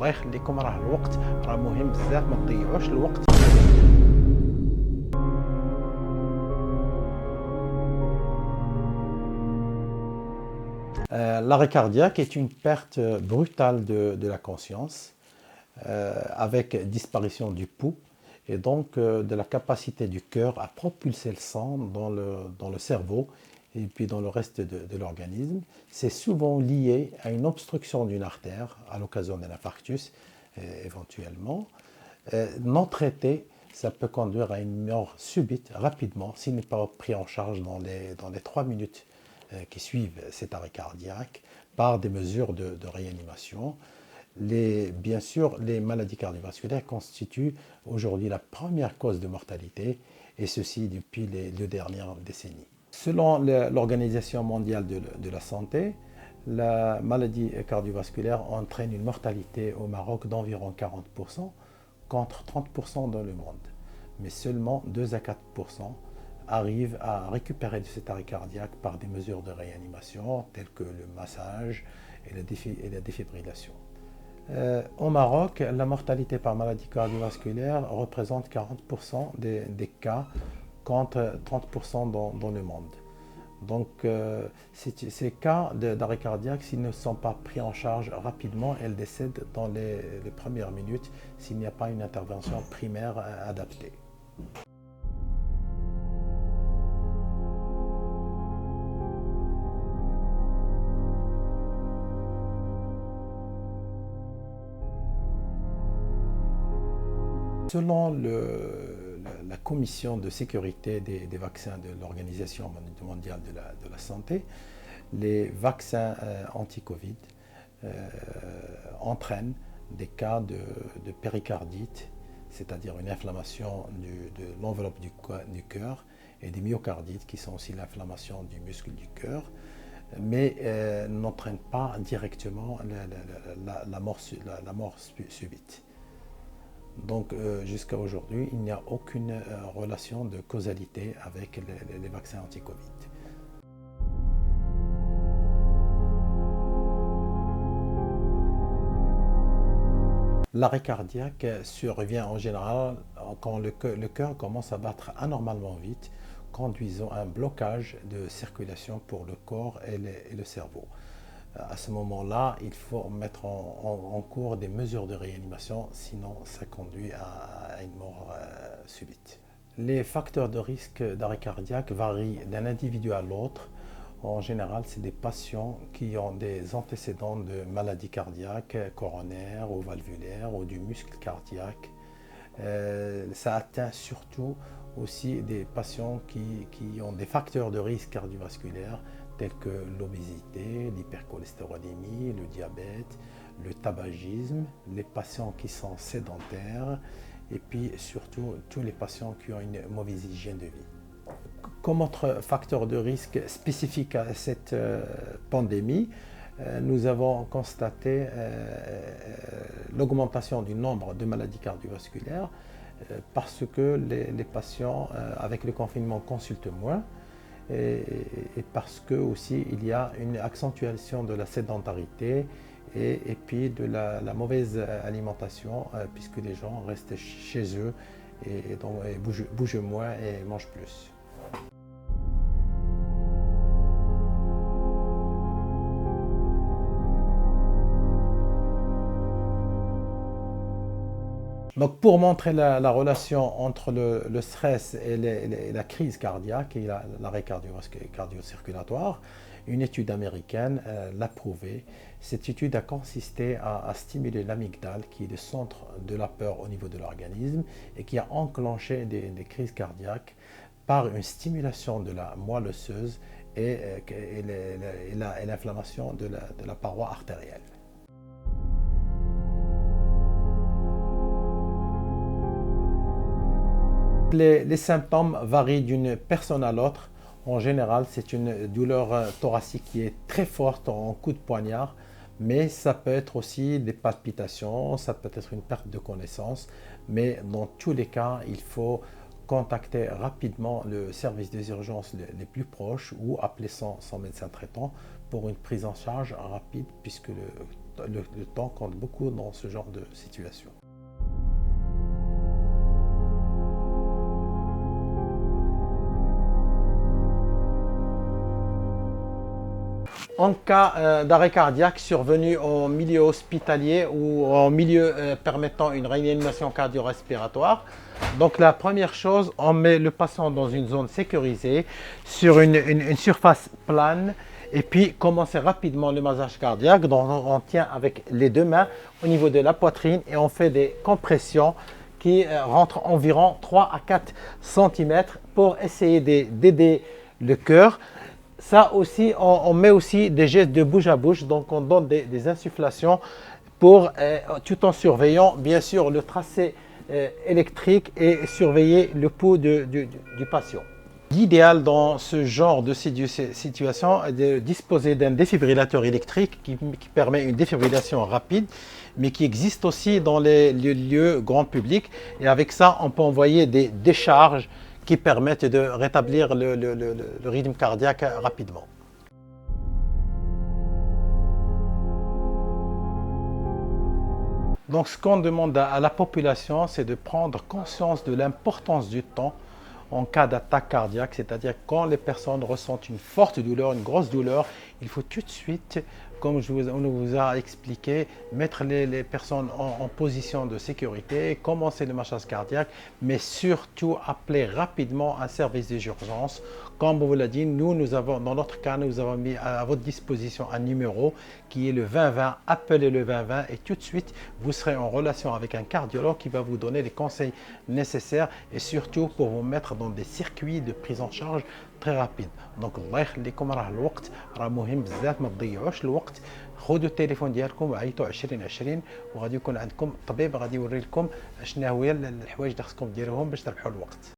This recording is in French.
الله يخليكم راه الوقت راه مهم بزاف، ما تضيعوش الوقت. L'arrêt cardiaque est une perte brutale de la conscience avec disparition du pouls et donc de la capacité du cœur à propulser le sang dans le cerveau et puis dans le reste de l'organisme. C'est souvent lié à une obstruction d'une artère à l'occasion d'un infarctus éventuellement. Non traité, ça peut conduire à une mort subite rapidement s'il n'est pas pris en charge dans les 3 minutes qui suivent cet arrêt cardiaque par des mesures de réanimation. Bien sûr, les maladies cardiovasculaires constituent aujourd'hui la première cause de mortalité, et ceci depuis les 2 dernières décennies. Selon l'Organisation mondiale de la santé, la maladie cardiovasculaire entraîne une mortalité au Maroc d'environ 40%, contre 30% dans le monde. Mais seulement 2 à 4% arrivent à récupérer de cet arrêt cardiaque par des mesures de réanimation telles que le massage et la défibrillation. Au Maroc, la mortalité par maladie cardiovasculaire représente 40% des cas contre 30% dans le monde. Donc ces cas d'arrêt cardiaque, s'ils ne sont pas pris en charge rapidement, elles décèdent dans les premières minutes s'il n'y a pas une intervention primaire adaptée. Selon la commission de sécurité des vaccins de l'Organisation mondiale de la santé, les vaccins anti-Covid entraînent des cas de péricardite, c'est-à-dire une inflammation de l'enveloppe du cœur, et des myocardites qui sont aussi l'inflammation du muscle du cœur, mais n'entraînent pas directement la mort subite. Donc jusqu'à aujourd'hui, il n'y a aucune relation de causalité avec les vaccins anti-Covid. L'arrêt cardiaque survient en général quand le cœur commence à battre anormalement vite, conduisant à un blocage de circulation pour le corps et le cerveau. À ce moment-là, il faut mettre en cours des mesures de réanimation, sinon ça conduit à une mort subite. Les facteurs de risque d'arrêt cardiaque varient d'un individu à l'autre. En général, c'est des patients qui ont des antécédents de maladies cardiaques, coronaires ou valvulaires ou du muscle cardiaque. Ça atteint surtout aussi des patients qui ont des facteurs de risque cardiovasculaires tels que l'obésité, l'hypercholestérolémie, le diabète, le tabagisme, les patients qui sont sédentaires et puis surtout tous les patients qui ont une mauvaise hygiène de vie. Comme autre facteur de risque spécifique à cette pandémie, nous avons constaté l'augmentation du nombre de maladies cardiovasculaires parce que les patients avec le confinement consultent moins et parce que aussi il y a une accentuation de la sédentarité et puis de la mauvaise alimentation puisque les gens restent chez eux et donc bougent moins et mangent plus. Donc pour montrer la relation entre le stress et la crise cardiaque et l'arrêt cardio-circulatoire, une étude américaine l'a prouvé. Cette étude a consisté à stimuler l'amygdale, qui est le centre de la peur au niveau de l'organisme et qui a enclenché des crises cardiaques par une stimulation de la moelle osseuse et l'inflammation de la paroi artérielle. Les symptômes varient d'une personne à l'autre. En général, c'est une douleur thoracique qui est très forte en coup de poignard, mais ça peut être aussi des palpitations, ça peut être une perte de connaissance, mais dans tous les cas, il faut contacter rapidement le service des urgences les plus proches ou appeler son médecin traitant pour une prise en charge rapide puisque le temps compte beaucoup dans ce genre de situation. En cas d'arrêt cardiaque survenu en milieu hospitalier ou en milieu permettant une réanimation cardio-respiratoire, donc la première chose, on met le patient dans une zone sécurisée sur une surface plane et puis commencer rapidement le massage cardiaque. Donc on tient avec les deux mains au niveau de la poitrine et on fait des compressions qui rentrent environ 3 à 4 cm pour essayer d'aider le cœur. Ça aussi, on met aussi des gestes de bouche à bouche, donc on donne des insufflations pour, tout en surveillant bien sûr le tracé électrique et surveiller le pouls du patient. L'idéal dans ce genre de situation est de disposer d'un défibrillateur électrique qui permet une défibrillation rapide, mais qui existe aussi dans les lieux grand public. Et avec ça, on peut envoyer des décharges qui permettent de rétablir le rythme cardiaque rapidement. Donc ce qu'on demande à la population, c'est de prendre conscience de l'importance du temps en cas d'attaque cardiaque, c'est-à-dire quand les personnes ressentent une forte douleur, une grosse douleur, il faut tout de suite, comme on vous a expliqué, mettre les personnes en position de sécurité, commencer le massage cardiaque, mais surtout appeler rapidement un service d'urgence. Comme on vous l'a dit, nous avons, dans notre cas, nous avons mis à votre disposition un numéro qui est le 2020. Appelez le 2020 et tout de suite, vous serez en relation avec un cardiologue qui va vous donner les conseils nécessaires et surtout pour vous mettre dans des circuits de prise en charge très rapides. Donc, الله يخليكم راه الوقت راه مهم بزاف، ما تضيعوش الوقت. خذوا التليفون ديالكم وعيطوا 2020 وغادي يكون عندكم طبيب غادي يوري لكم شنو هي الحوايج اللي خصكم ديروهم باش تربحوا الوقت.